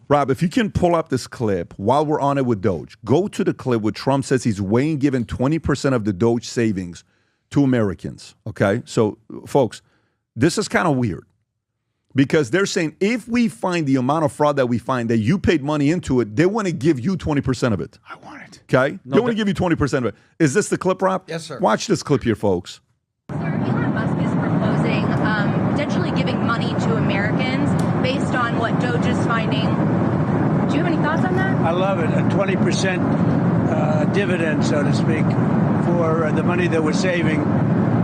Rob, if you can pull up this clip while we're on it with Doge, go to the clip where Trump says he's weighing giving 20% of the Doge savings to Americans, okay? So, folks, this is kind of weird because they're saying if we find the amount of fraud that we find that you paid money into it, they want to give you 20% of it. I want it. Okay? They want to give you 20% of it. Is this the clip, Rob? Yes, sir. Watch this clip here, folks. Sir, Elon Musk is proposing potentially giving money to Americans based on what DOGE is finding. Do you have any thoughts on that? I love it. A 20% dividend, so to speak, for the money that we're saving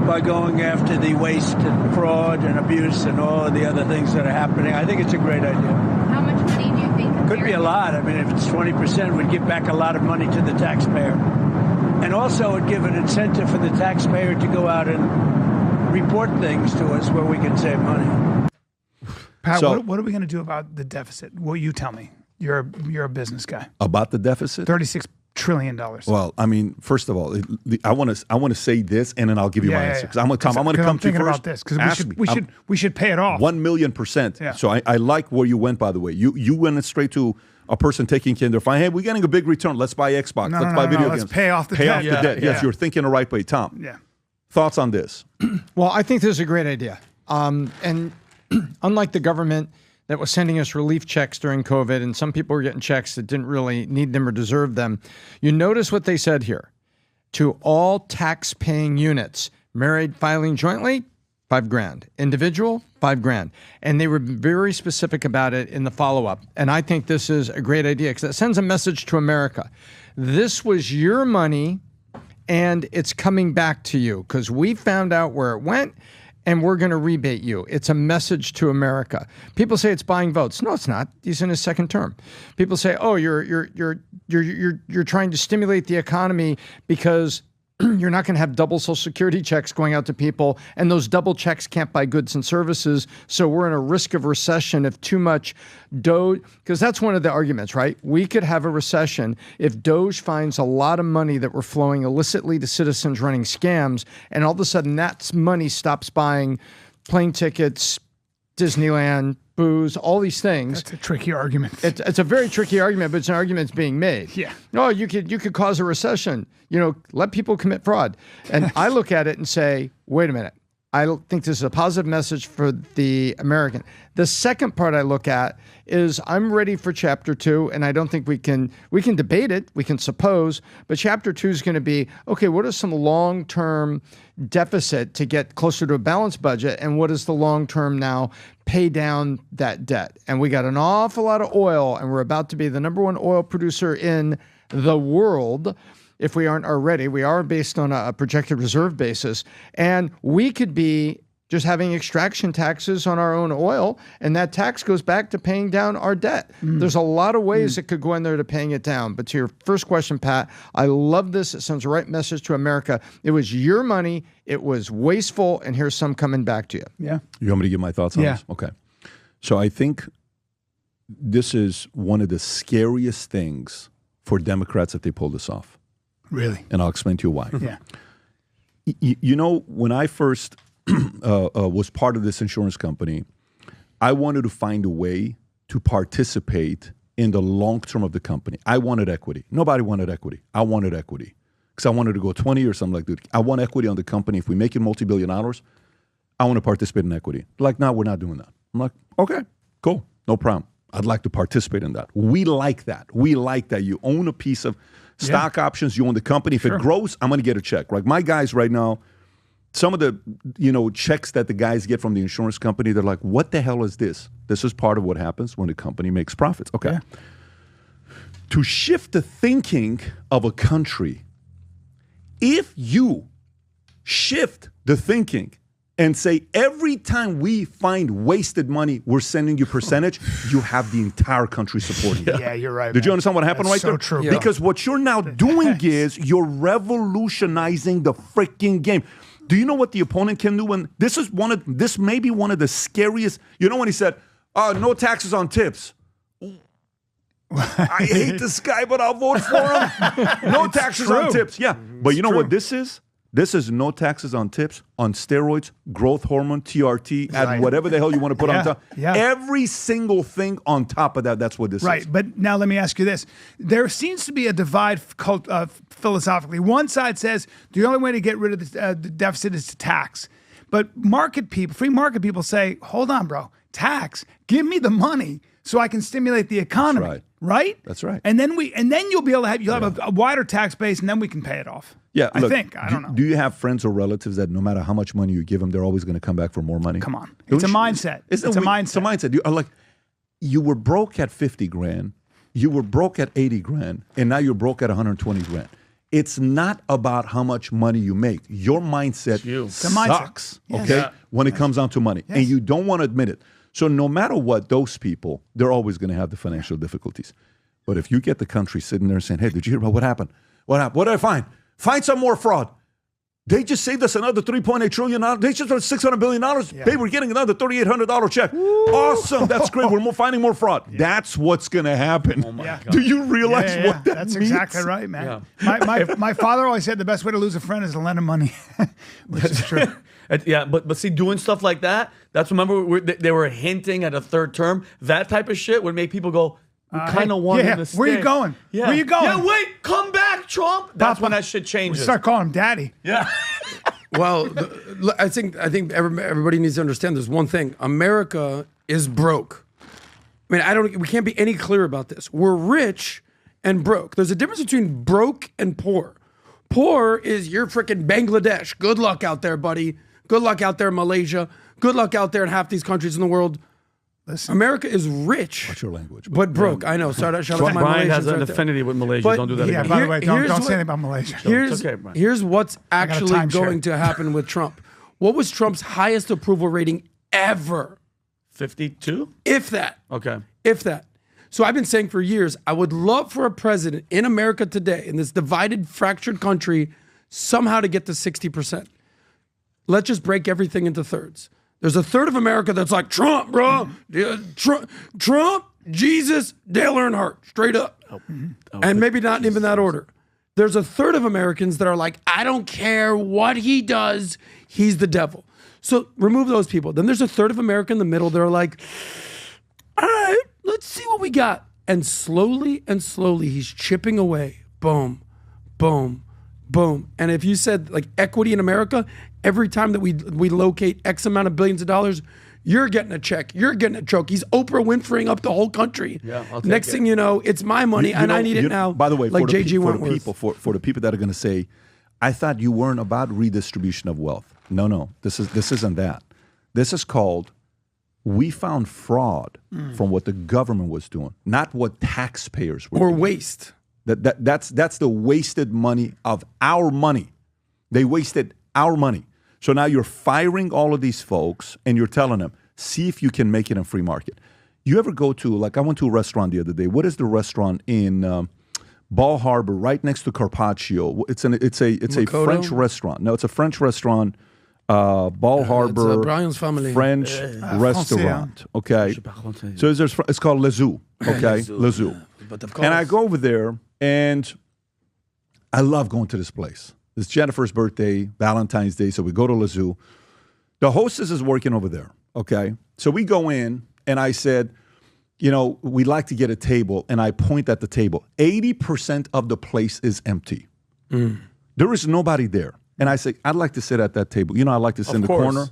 by going after the waste and fraud and abuse and all of the other things that are happening. I think it's a great idea. How much money do you think? Could be a lot. I mean, if it's 20%, we'd give back a lot of money to the taxpayer. And also it would give an incentive for the taxpayer to go out and report things to us where we can save money. Pat, So- what are we going to do about the deficit? Well, you tell me. You're a business guy. About the deficit? $36 trillion. Well, I mean, first of all, I want to say this, and then I'll give you my answer. Because I'm going to come to you thinking first. about this because we should pay it off. 1,000,000%. Yeah. So I like where you went, by the way. You went straight to a person taking care of their fine. Hey, we're getting a big return. Let's buy Xbox. Let's buy video games. Let's pay off the Pay debt. off the debt. Yes, you're thinking the right way, Tom. Yeah. Thoughts on this? Well, I think this is a great idea. And unlike the government that was sending us relief checks during COVID, and some people were getting checks that didn't really need them or deserve them, you notice what they said here. To all tax-paying units, married filing jointly, $5,000. Individual, $5,000. And they were very specific about it in the follow-up. And I think this is a great idea because it sends a message to America. This was your money, and it's coming back to you because we found out where it went, and we're going to rebate you. It's a message to America. People say it's buying votes. No, it's not. He's in his second term. People say, "Oh, you're trying to stimulate the economy because you're not going to have double Social Security checks going out to people, and those double checks can't buy goods and services. So we're in a risk of recession if too much DOGE." Because that's one of the arguments, right? We could have a recession if DOGE finds a lot of money that we're flowing illicitly to citizens running scams, and all of a sudden that money stops buying plane tickets, Disneyland, booze, all these things. That's a tricky argument. It's a very tricky argument, but it's an argument that's being made. Yeah. No, you could cause a recession. You know, let people commit fraud. And I look at it and say, wait a minute. I think this is a positive message for the American. The second part I look at is I'm ready for Chapter 2, and I don't think we can debate it, we can suppose, but Chapter 2 is going to be, okay, what is some long-term deficit to get closer to a balanced budget, and what is the long-term now pay down that debt? And we got an awful lot of oil, and we're about to be the #1 oil producer in the world. If we aren't already, we are based on a projected reserve basis, and we could be just having extraction taxes on our own oil, and that tax goes back to paying down our debt. There's a lot of ways it could go in there to paying it down. But to your first question, Pat, I love this. It sends the right message to America. It was your money. It was wasteful, and here's some coming back to you. Yeah. You want me to give my thoughts on this? Okay. So I think this is one of the scariest things for Democrats if they pull this off. Really? And I'll explain to you why. Yeah. You know, when I first was part of this insurance company, I wanted to find a way to participate in the long term of the company. I wanted equity. Nobody wanted equity. I wanted equity because I wanted to go 20 or something like that. I want equity on the company. If we make it multi-billion dollars, I want to participate in equity. Like, no, we're not doing that. I'm like, okay, cool, no problem. I'd like to participate in that. We like that. We like that. You own a piece of stock options. You own the company. If it grows, I'm going to get a check. Like my guys right now, some of the checks that the guys get from the insurance company, they're like, what the hell is this? This is part of what happens when the company makes profits. Okay. Yeah. To shift the thinking of a country, if you shift the thinking and say, every time we find wasted money, we're sending you percentage, you have the entire country supporting you. Yeah, you're right. Did you understand what happened right there? So true. Because what you're now doing is you're revolutionizing the freaking game. Do you know what the opponent can do? When this may be one of the scariest. You know when he said, no taxes on tips. I hate this guy, but I'll vote for him. No taxes on tips. Yeah. But you know what this is? This is no taxes on tips, on steroids, growth hormone, TRT, add whatever the hell you want to put on top. Yeah. Every single thing on top of that, that's what this is. Right, but now let me ask you this. There seems to be a divide philosophically. One side says the only way to get rid of the deficit is to tax. But free market people say, hold on, bro, tax, give me the money so I can stimulate the economy. That's right. That's right. And then you'll be able to have a wider tax base, and then we can pay it off. Yeah, look, I don't know. Do you have friends or relatives that no matter how much money you give them, they're always going to come back for more money? Come on. It's a mindset. It's a mindset. It's a mindset. You were broke at 50 grand, you were broke at 80 grand, and now you're broke at 120 grand. It's not about how much money you make. Your mindset sucks, okay, when it comes down to money. Yes. And you don't want to admit it. So no matter what, those people, they're always going to have the financial difficulties. But if you get the country sitting there saying, hey, did you hear about what happened? What happened? What did I find? Find some more fraud. They just saved us another $3.8 trillion. They just got $600 billion. Yeah. They were getting another $3,800 check. Woo. Awesome. That's great. We're finding more fraud. Yeah. That's what's going to happen. Oh my God. Do you realize what that That's means? Exactly right, man. Yeah. My father always said the best way to lose a friend is to lend him money, which is true. Yeah, but see, doing stuff like that, that's, remember, they were hinting at a third term. That type of shit would make people go, we kind of want him to stay. Where you going? Yeah. Where you going? Yeah, wait, come back, Trump. That's when that shit changes. We start calling him daddy. Yeah. Well, I think everybody needs to understand there's one thing. America is broke. I mean, we can't be any clearer about this. We're rich and broke. There's a difference between broke and poor. Poor is you're freaking Bangladesh. Good luck out there, buddy. Good luck out there in Malaysia. Good luck out there in half these countries in the world. Listen, America is rich. What's your language? But broke. I know. Sorry, shout out to my Bryan has Malaysians an affinity with Malaysia. But don't do that again. By the way, don't say anything about Malaysia. Here's what's actually going to happen with Trump. What was Trump's highest approval rating ever? 52? If that. Okay. If that. So I've been saying for years, I would love for a president in America today, in this divided, fractured country, somehow to get to 60%. Let's just break everything into thirds. There's a third of America that's like, Trump, bro. Trump, Jesus, Dale Earnhardt, straight up. And maybe not even that order. There's a third of Americans that are like, I don't care what he does, he's the devil. So remove those people. Then there's a third of America in the middle that are like, all right, let's see what we got. And slowly, he's chipping away. Boom, boom, boom. And if you said like equity in America, every time that we locate X amount of billions of dollars, you're getting a check. You're getting a choke. He's Oprah Winfreying up the whole country. Yeah, Next thing you know, it's my money and I need it now. By the way, like for the people that are going to say, I thought you weren't about redistribution of wealth. No. This isn't that. This is called, we found fraud from what the government was doing, not what taxpayers were doing. Or waste. That's the wasted money of our money. They wasted our money. So now you're firing all of these folks and you're telling them, see if you can make it in free market. You ever go to, like I went to a restaurant the other day. What is the restaurant in Ball Harbor right next to Carpaccio? It's a French restaurant. No, it's a French restaurant. Ball Harbor, Bryan's family. French restaurant. Okay. So it's called Le Zoo. Okay. Le Zoo. And I go over there and I love going to this place. It's Jennifer's birthday, Valentine's Day, so we go to Le Zoo. The hostess is working over there, okay? So we go in, and I said, we'd like to get a table, and I point at the table. 80% of the place is empty. There is nobody there. And I say, I'd like to sit at that table. I like to sit in the corner.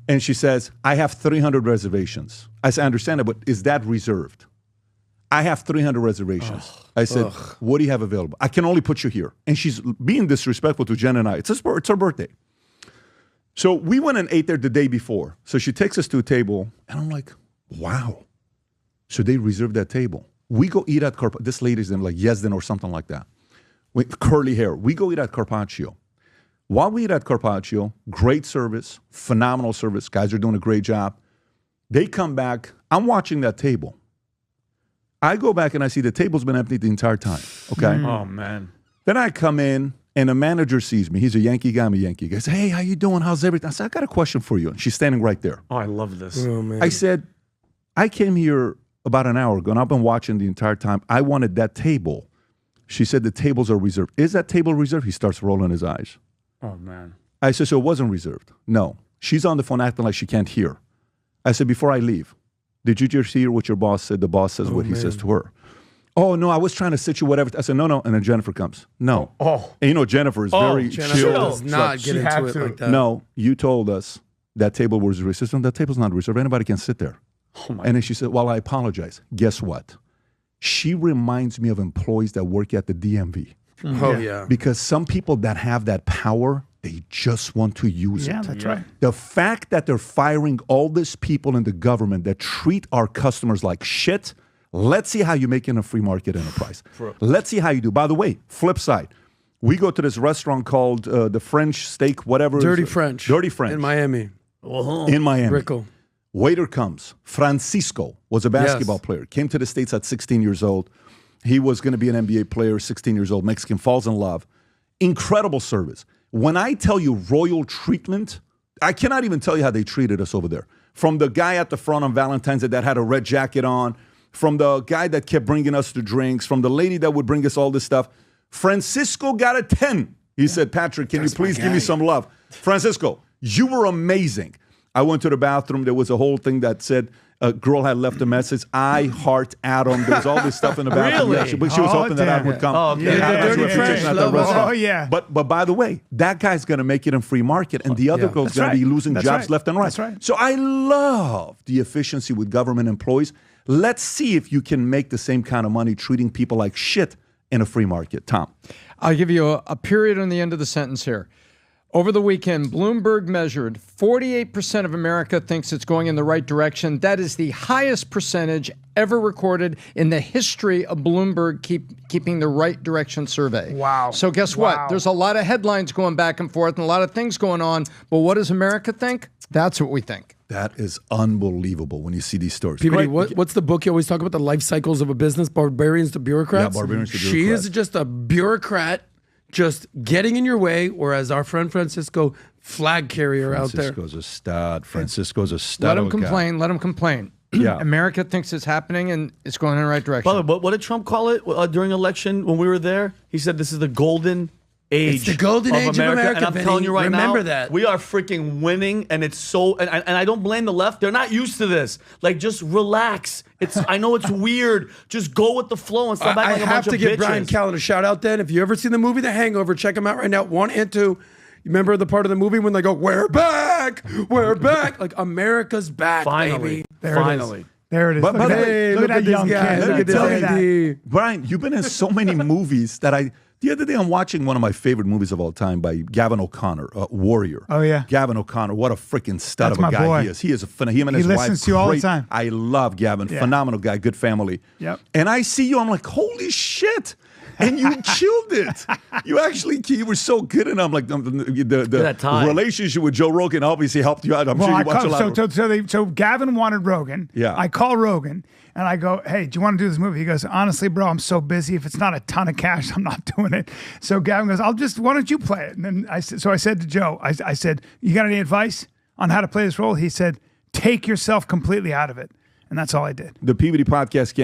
And she says, I have 300 reservations. I said, I understand that, but is that reserved? I have 300 reservations. I said, what do you have available? I can only put you here. And she's being disrespectful to Jen and I. It's her birthday. So we went and ate there the day before. So she takes us to a table, and I'm like, wow. So they reserved that table. We go eat at Carpaccio. This lady's name like Yesden or something like that. With curly hair. We go eat at Carpaccio. While we eat at Carpaccio, great service, phenomenal service. Guys are doing a great job. They come back. I'm watching that table. I go back and I see the table's been empty the entire time, okay? Oh, man. Then I come in and a manager sees me. He's a Yankee guy, I'm a Yankee guy. He says, hey, how you doing? How's everything? I said, I got a question for you. And she's standing right there. Oh, I love this. Oh, man. I said, I came here about an hour ago and I've been watching the entire time. I wanted that table. She said, the tables are reserved. Is that table reserved? He starts rolling his eyes. Oh, man. I said, so it wasn't reserved? No. She's on the phone acting like she can't hear. I said, before I leave, did you just hear what your boss said? The boss says what he says to her. Oh, no, I was trying to sit you whatever. I said, no. And then Jennifer comes. No. Oh. And you know, Jennifer is very Jennifer chill. does not get into it like that. No, you told us that table was reserved. That table's not reserved. Anybody can sit there. Oh my and then she said, well, I apologize. Guess what? She reminds me of employees that work at the DMV. Oh, yeah. Because some people that have that power, they just want to use it. Yeah, that's right. The fact that they're firing all these people in the government that treat our customers like shit, let's see how you make it in a free market enterprise. Let's see how you do. By the way, flip side, we go to this restaurant called the French Steak, whatever. Dirty French. Dirty French. In Miami. In Miami. Brickell. Waiter comes. Francisco was a basketball player. Came to the States at 16 years old. He was going to be an NBA player, 16 years old. Mexican, falls in love. Incredible service. When I tell you royal treatment, I cannot even tell you how they treated us over there. From the guy at the front on Valentine's Day that had a red jacket on, from the guy that kept bringing us the drinks, from the lady that would bring us all this stuff. Francisco got a 10. He said, Patrick, can you please give me some love? Francisco, you were amazing. I went to the bathroom. There was a whole thing that said a girl had left a message. I heart Adam. There was all this stuff in the bathroom. Really? Yeah, she was hoping that Adam would come. Oh, okay. Dirty French love. Oh, yeah. But by the way, that guy's going to make it in free market, and the other girl's going to be losing jobs left and right. That's right. So I love the efficiency with government employees. Let's see if you can make the same kind of money treating people like shit in a free market. Tom. I'll give you a period on the end of the sentence here. Over the weekend, Bloomberg measured 48% of America thinks it's going in the right direction. That is the highest percentage ever recorded in the history of Bloomberg keeping the right direction survey. Wow. So guess what? There's a lot of headlines going back and forth and a lot of things going on. But what does America think? That's what we think. That is unbelievable when you see these stories. PBD, what's the book you always talk about? The life cycles of a business, Barbarians to Bureaucrats? Yeah, Barbarians to She Bureaucrats. is just a bureaucrat just getting in your way, whereas our friend Francisco, flag carrier out there. Francisco's a stud. Francisco's a stud. Let him of a guy. complain. Let him complain. Yeah. America thinks it's happening and it's going in the right direction. By the way, what did Trump call it during election when we were there? He said this is the golden age. It's the golden age of America, and I'm Vinny. telling you right now, Remember that. we are freaking winning, and it's so. And I don't blame the left; they're not used to this. Like, just relax. I know it's weird. Just go with the flow and stop I acting like a have bunch to of give bitches. Bryan Callen a shout out then. If you ever seen the movie The Hangover, check them out right now. 1 and 2. You remember the part of the movie when they go, "We're back, we're back," like America's back, Finally, baby. finally. There it is. But- Look at but- that- Hey, look at that this young guy. kid. Look at this Look at that. ID. Brian, you've been in so many movies that the other day I'm watching one of my favorite movies of all time by Gavin O'Connor, Warrior. Oh, yeah. Gavin O'Connor, what a freaking stud That's of a my guy boy. he is. He is a him and He his wife. listens to you all the great. time. I love Gavin. Yeah. Phenomenal guy, good family. Yep. And I see you, I'm like, holy shit. And you killed it. You were so good. And I'm like, the that time. relationship with Joe Rogan obviously helped you out. I'm sure you watch a lot of So Gavin wanted Rogan. Yeah. I call Rogan and I go, hey, do you want to do this movie? He goes, honestly, bro, I'm so busy. If it's not a ton of cash, I'm not doing it. So Gavin goes, why don't you play it? And then I said to Joe, I said, you got any advice on how to play this role? He said, take yourself completely out of it. And that's all I did. The PBD podcast